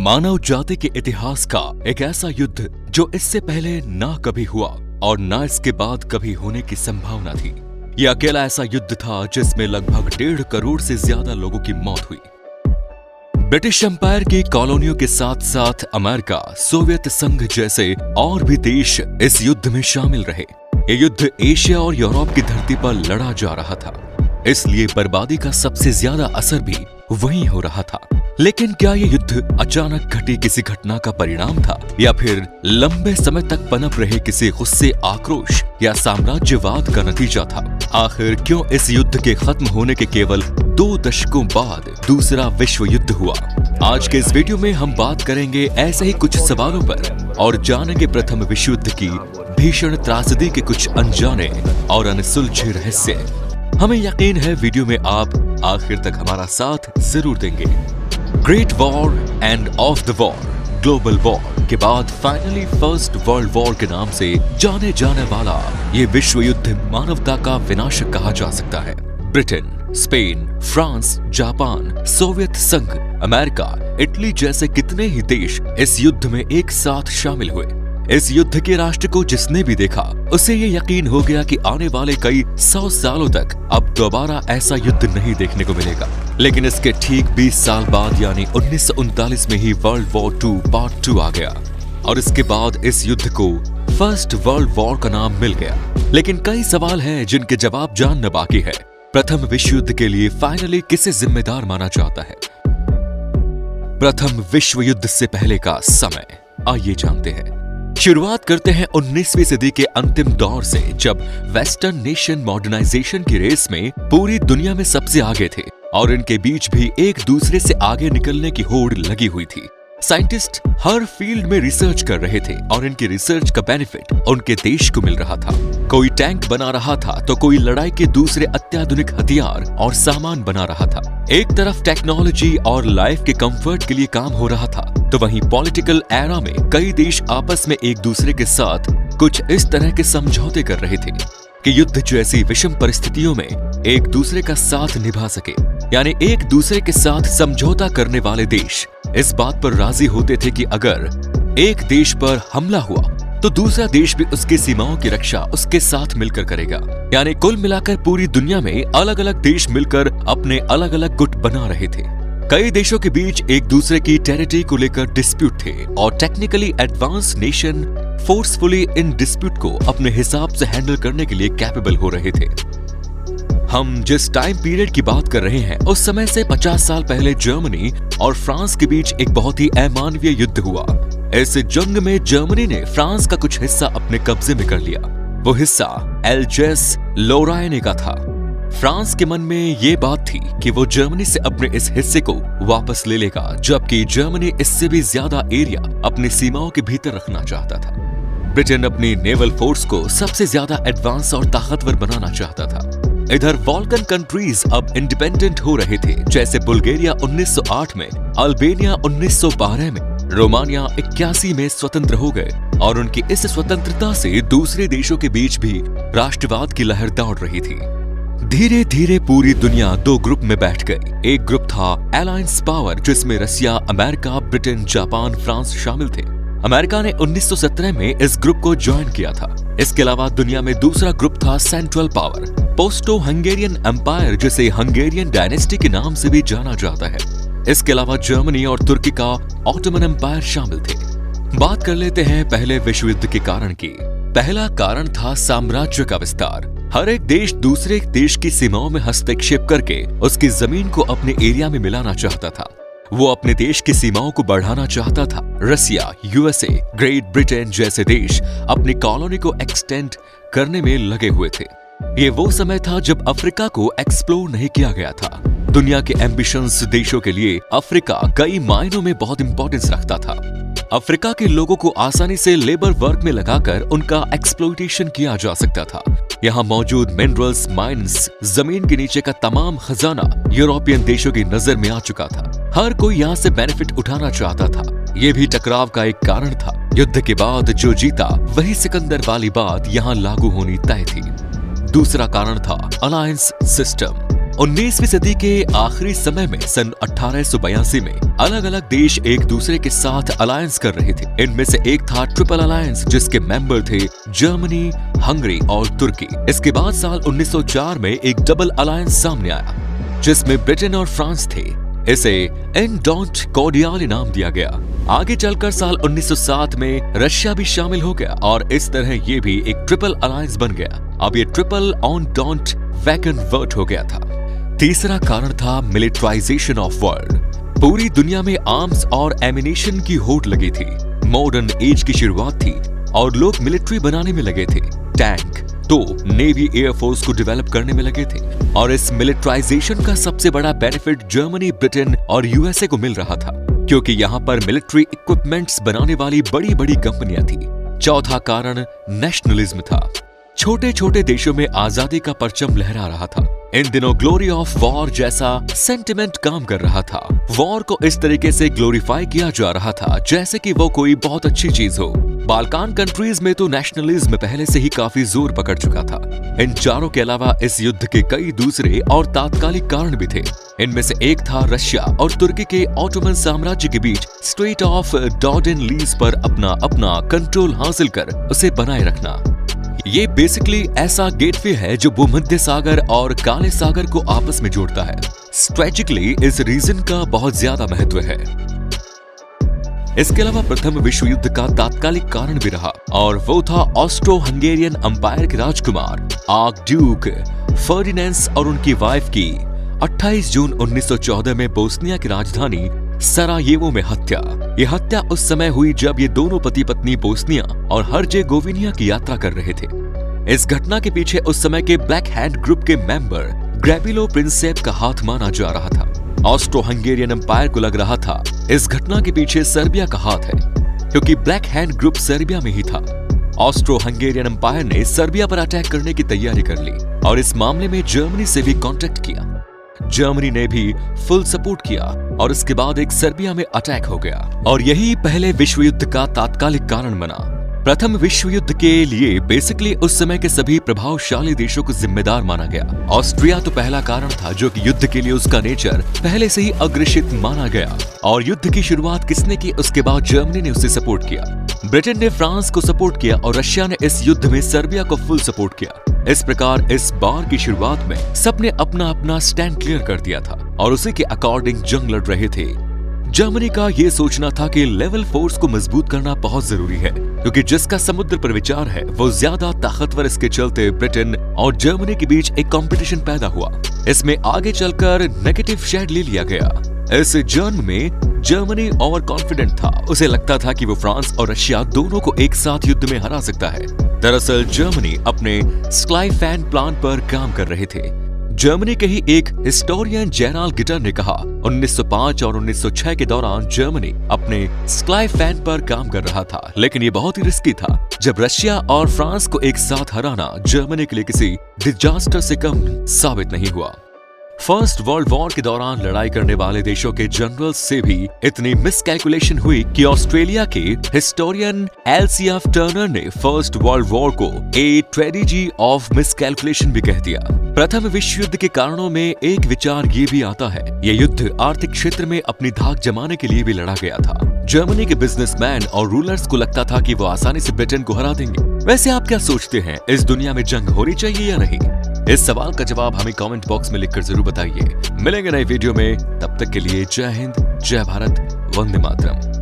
मानव जाति के इतिहास का एक ऐसा युद्ध जो इससे पहले ना कभी हुआ और ना इसके बाद कभी होने की संभावना थी। यह अकेला ऐसा युद्ध था जिसमें लगभग 1.5 करोड़ से ज्यादा लोगों की मौत हुई। ब्रिटिश एम्पायर की कॉलोनियों के साथ साथ अमेरिका, सोवियत संघ जैसे और भी देश इस युद्ध में शामिल रहे। ये युद्ध एशिया और यूरोप की धरती पर लड़ा जा रहा था, इसलिए बर्बादी का सबसे ज्यादा असर भी वहीं हो रहा था। लेकिन क्या ये युद्ध अचानक घटी किसी घटना का परिणाम था या फिर लंबे समय तक पनप रहे किसी गुस्से, आक्रोश या साम्राज्यवाद का नतीजा था? आखिर क्यों इस युद्ध के खत्म होने के केवल 2 दशकों बाद दूसरा विश्व युद्ध हुआ? आज के इस वीडियो में हम बात करेंगे ऐसे ही कुछ सवालों पर और जानेंगे प्रथम विश्व युद्ध की भीषण त्रासदी के कुछ अनजाने और अनसुलझे रहस्य। हमें यकीन है वीडियो में आप आखिर तक हमारा साथ जरूर देंगे। Great war end of the war, global war के बाद फाइनली फर्स्ट वर्ल्ड वॉर के नाम से जाने जाने वाला ये विश्व युद्ध मानवता का विनाशक कहा जा सकता है। Britain, Spain, France, Japan, Soviet संघ, अमेरिका, इटली जैसे कितने ही देश इस युद्ध में एक साथ शामिल हुए। इस युद्ध के राष्ट्र को जिसने भी देखा उसे ये यकीन हो गया कि आने वाले कई 100 सालों तक अब दोबारा ऐसा युद्ध नहीं देखने को मिलेगा। लेकिन इसके ठीक 20 साल बाद यानी 1939 में ही वर्ल्ड वॉर 2 पार्ट 2 आ गया और इसके बाद इस युद्ध को फर्स्ट वर्ल्ड वॉर का नाम मिल गया। लेकिन कई सवाल हैं जिनके जवाब जानना बाकी है। प्रथम विश्व युद्ध के लिए फाइनली किसे जिम्मेदार माना जाता है? प्रथम विश्व युद्ध से पहले का समय आइए जानते हैं। शुरुआत करते हैं 19वीं सदी के अंतिम दौर से, जब वेस्टर्न नेशन मॉडर्नाइजेशन की रेस में पूरी दुनिया में सबसे आगे थे और इनके बीच भी एक दूसरे से आगे निकलने की होड़ लगी हुई थी। साइंटिस्ट हर फील्ड में रिसर्च कर रहे थे और इनकी रिसर्च का बेनिफिट उनके देश को मिल रहा था। कोई टैंक बना रहा था तो कोई लड़ाई के दूसरे अत्याधुनिक हथियार और सामान बना रहा था। एक तरफ टेक्नोलॉजी और लाइफ के कंफर्ट के लिए काम हो रहा था, तो वहीं पॉलिटिकल एरा में कई देश आपस में एक दूसरे के साथ कुछ इस तरह के समझौते कर रहे थे कि युद्ध जैसी विषम परिस्थितियों में एक दूसरे का साथ निभा सके। यानी एक दूसरे के साथ समझौता करने वाले देश इस बात पर राजी होते थे कि अगर एक देश पर हमला हुआ तो दूसरा देश भी उसकी सीमाओं की रक्षा उसके साथ मिलकर करेगा। यानी कुल मिलाकर पूरी दुनिया में अलग अलग देश मिलकर अपने अलग अलग गुट बना रहे थे। कई देशों के बीच एक दूसरे की टेरिटरी को लेकर डिस्प्यूट थे और technically advance nation forcefully in dispute को अपने हिसाब से हैंडल करने के लिए कैपेबल हो रहे थे। हम जिस टाइम पीरियड की बात कर रहे हैं उस समय से 50 साल पहले जर्मनी और फ्रांस के बीच एक बहुत ही अमानवीय युद्ध हुआ। इस जंग में जर्मनी ने फ्रांस का कुछ हिस्सा अपने कब्जे में कर लिया। वो हिस्सा एल्जेस लोराइने का था। फ्रांस के मन में ये बात थी कि वो जर्मनी से अपने इस हिस्से को वापस ले लेगा, जबकि जर्मनी इससे भी ज्यादा एरिया अपनी सीमाओं के भीतर रखना चाहता था। ब्रिटेन अपनी नेवल फोर्स को सबसे ज्यादा एडवांस और ताकतवर बनाना चाहता था। इधर बाल्कन कंट्रीज अब इंडिपेंडेंट हो रहे थे, जैसे बुल्गारिया 1908 में, अल्बानिया 1912 में, रोमानिया 81 में स्वतंत्र हो गए और उनकी इस स्वतंत्रता से दूसरे देशों के बीच भी राष्ट्रवाद की लहर दौड़ रही थी। धीरे धीरे पूरी दुनिया 2 ग्रुप में बैठ गई। एक ग्रुप था अलायंस पावर, जिसमें रसिया, अमेरिका, ब्रिटेन, जापान, फ्रांस शामिल थे। अमेरिका ने 1917 में इस ग्रुप को ज्वाइन किया था। इसके अलावा दुनिया में दूसरा ग्रुप था सेंट्रल पावर, पोस्टो हंगेरियन एम्पायर, जिसे हंगेरियन डायनेस्टी के नाम से भी जाना जाता है। इसके अलावा जर्मनी और तुर्की का ऑटोमन एम्पायर शामिल थे। बात कर लेते हैं पहले विश्व युद्ध के कारण की। पहला कारण था साम्राज्य का विस्तार। हर एक देश दूसरे देश की सीमाओं में हस्तक्षेप करके उसकी जमीन को अपने एरिया में मिलाना चाहता था। वो अपने देश की सीमाओं को बढ़ाना चाहता था। रसिया, यूएसए, ग्रेट ब्रिटेन जैसे देश अपनी कॉलोनी को एक्सटेंड करने में लगे हुए थे। ये वो समय था जब अफ्रीका को एक्सप्लोर नहीं किया गया था। दुनिया के एम्बिशंस देशों के लिए अफ्रीका कई मायनों में बहुत इंपॉर्टेंस रखता था। अफ्रीका के लोगों को आसानी से लेबर वर्क में लगाकर उनका एक्सप्लॉइटेशन किया जा सकता था। यहाँ मौजूद मिनरल्स, माइंस, जमीन के नीचे का तमाम खजाना यूरोपियन देशों की नजर में आ चुका था। हर कोई यहाँ से बेनिफिट उठाना चाहता था। ये भी टकराव का एक कारण था। युद्ध के बाद जो जीता वही सिकंदर वाली बात यहाँ लागू होनी तय थी। दूसरा कारण था अलायंस सिस्टम। 19वीं सदी के आखिरी समय में सन 1882 में अलग अलग देश एक दूसरे के साथ अलायंस कर रहे थे। इनमें से एक था ट्रिपल अलायंस, जिसके मेंबर थे जर्मनी, हंगरी और तुर्की। इसके बाद साल 1904 में एक डबल अलायंस सामने आया, जिसमें ब्रिटेन और फ्रांस थे। इसे एंटॉन्ट कॉर्डियाली नाम दिया गया। आगे चलकर साल 1907 में रशिया भी शामिल हो गया और इस तरह ये भी एक ट्रिपल अलायंस बन गया। अब ये ट्रिपल एंटॉन्ट वैकनवर्ट हो गया था। तीसरा कारण था मिलिटराइजेशन ऑफ वर्ल्ड। पूरी दुनिया में आर्म्स और एमिनेशन की होड़ लगी थी। मॉडर्न एज की शुरुआत थी और लोग मिलिट्री बनाने में लगे थे। टैंक तो नेवी एयरफोर्स को डेवलप करने में लगे थे और इस मिलिटराइजेशन का सबसे बड़ा बेनिफिट जर्मनी, ब्रिटेन और यूएसए को मिल रहा था, क्योंकि यहाँ पर मिलिट्री इक्विपमेंट्स बनाने वाली बड़ी बड़ी कंपनियां थी। चौथा कारण नेशनलिज्म था। छोटे छोटे देशों में आजादी का परचम लहरा रहा था। इन दिनों ग्लोरी ऑफ वॉर जैसा सेंटिमेंट काम कर रहा था। वॉर को इस तरीके से ग्लोरीफाई किया जा रहा था जैसे कि वो कोई बहुत अच्छी चीज हो। बाल्कान कंट्रीज में तो नेशनलिज्म पहले से ही काफी जोर पकड़ चुका था। इन चारों के अलावा इस युद्ध के कई दूसरे और तात्कालिक कारण भी थे। इनमें से एक था रशिया और तुर्की के ऑटोमन साम्राज्य के बीच स्ट्रेट ऑफ डॉर्डन लीज पर अपना कंट्रोल हासिल कर उसे बनाए रखना। ये बेसिकली ऐसा गेटवे है जो भूमध्य सागर और काले सागर को आपस में जोड़ता है। स्ट्रेटेजिकली इस रीजन का बहुत ज्यादा महत्व है। इसके अलावा प्रथम विश्व युद्ध का तात्कालिक कारण भी रहा और वो था ऑस्ट्रो हंगेरियन अंपायर के राजकुमार आर्क ड्यूक फर्डिनेंड और उनकी वाइफ की 28 जून 1914 में बोस्निया की राजधानी सरायेवो में हत्या। यह हत्या उस समय हुई जब ये दोनों पति पत्नी बोस्निया और हर्जेगोविना की यात्रा कर रहे थे। इस घटना के पीछे उस समय के ब्लैक हैंड ग्रुप के मेंबर ग्रेबिलो प्रिंसेप का हाथ माना जा रहा था। ऑस्ट्रो हंगेरियन एम्पायर को लग रहा था इस घटना के पीछे सर्बिया का हाथ है, क्योंकि ब्लैक हैंड ग्रुप सर्बिया में ही था। ऑस्ट्रो हंगेरियन एम्पायर ने सर्बिया पर अटैक करने की तैयारी कर ली और इस मामले में जर्मनी से भी कांटेक्ट किया। जर्मनी ने भी फुल सपोर्ट किया और इसके बाद एक सर्बिया में अटैक हो गया और यही पहले विश्व युद्ध का तात्कालिक कारण बना। प्रथम विश्व युद्ध के लिए बेसिकली उस समय के सभी प्रभावशाली देशों को जिम्मेदार माना गया। ऑस्ट्रिया तो पहला कारण था, जो कि युद्ध के लिए उसका नेचर पहले से ही अग्रेसिव माना गया और युद्ध की शुरुआत किसने की, उसके बाद जर्मनी ने उसे सपोर्ट किया। ब्रिटेन ने फ्रांस को सपोर्ट किया और रशिया ने इस युद्ध में सर्बिया को फुल सपोर्ट किया। इस प्रकार इस बार की शुरुआत में सबने अपना अपना स्टैंड क्लियर कर दिया था और उसी के अकॉर्डिंग जंग लड़ रहे थे। जर्मनी का ये सोचना था कि लेवल फोर्स को मजबूत करना बहुत जरूरी है, क्योंकि जिसका समुद्र पर विचार है वो ज्यादा ताकतवर। इसके चलते ब्रिटेन और जर्मनी के बीच एक कंपटीशन पैदा हुआ। इसमें आगे चलकर नेगेटिव शेड ले लिया गया। इस जंग में जर्मनी ओवर कॉन्फिडेंट था। उसे लगता था कि वो फ्रांस और रशिया दोनों को एक साथ युद्ध में हरा सकता है। दरअसल जर्मनी अपने स्काईफैन प्लान पर काम कर रहे थे। जर्मनी के ही एक हिस्टोरियन जेराल्ड गिटर ने कहा, 1905 और 1906 के दौरान जर्मनी अपने स्काईफैन पर काम कर रहा था, लेकिन ये बहुत ही रिस्की था। जब रशिया और फ्रांस को एक साथ हराना जर्मनी के लिए किसी डिजास्टर से कम साबित नहीं हुआ। फर्स्ट वर्ल्ड वॉर के दौरान लड़ाई करने वाले देशों के जनरल से भी इतनी मिसकैलकुलेशन हुई कि ऑस्ट्रेलिया के हिस्टोरियन एलसीएफ टर्नर ने फर्स्ट वर्ल्ड वॉर को ए ट्रेजेडी ऑफ मिसकैलकुलेशन भी कह दिया। प्रथम विश्व युद्ध के कारणों में एक विचार ये भी आता है, ये युद्ध आर्थिक क्षेत्र में अपनी धाक जमाने के लिए भी लड़ा गया था। जर्मनी के बिजनेसमैन और रूलर्स को लगता था कि वो आसानी से ब्रिटेन को हरा देंगे। वैसे आप क्या सोचते हैं, इस दुनिया में जंग होनी चाहिए या नहीं? इस सवाल का जवाब हमें कमेंट बॉक्स में लिखकर जरूर बताइए। मिलेंगे नए वीडियो में, तब तक के लिए जय हिंद, जय भारत, वंदे मातरम।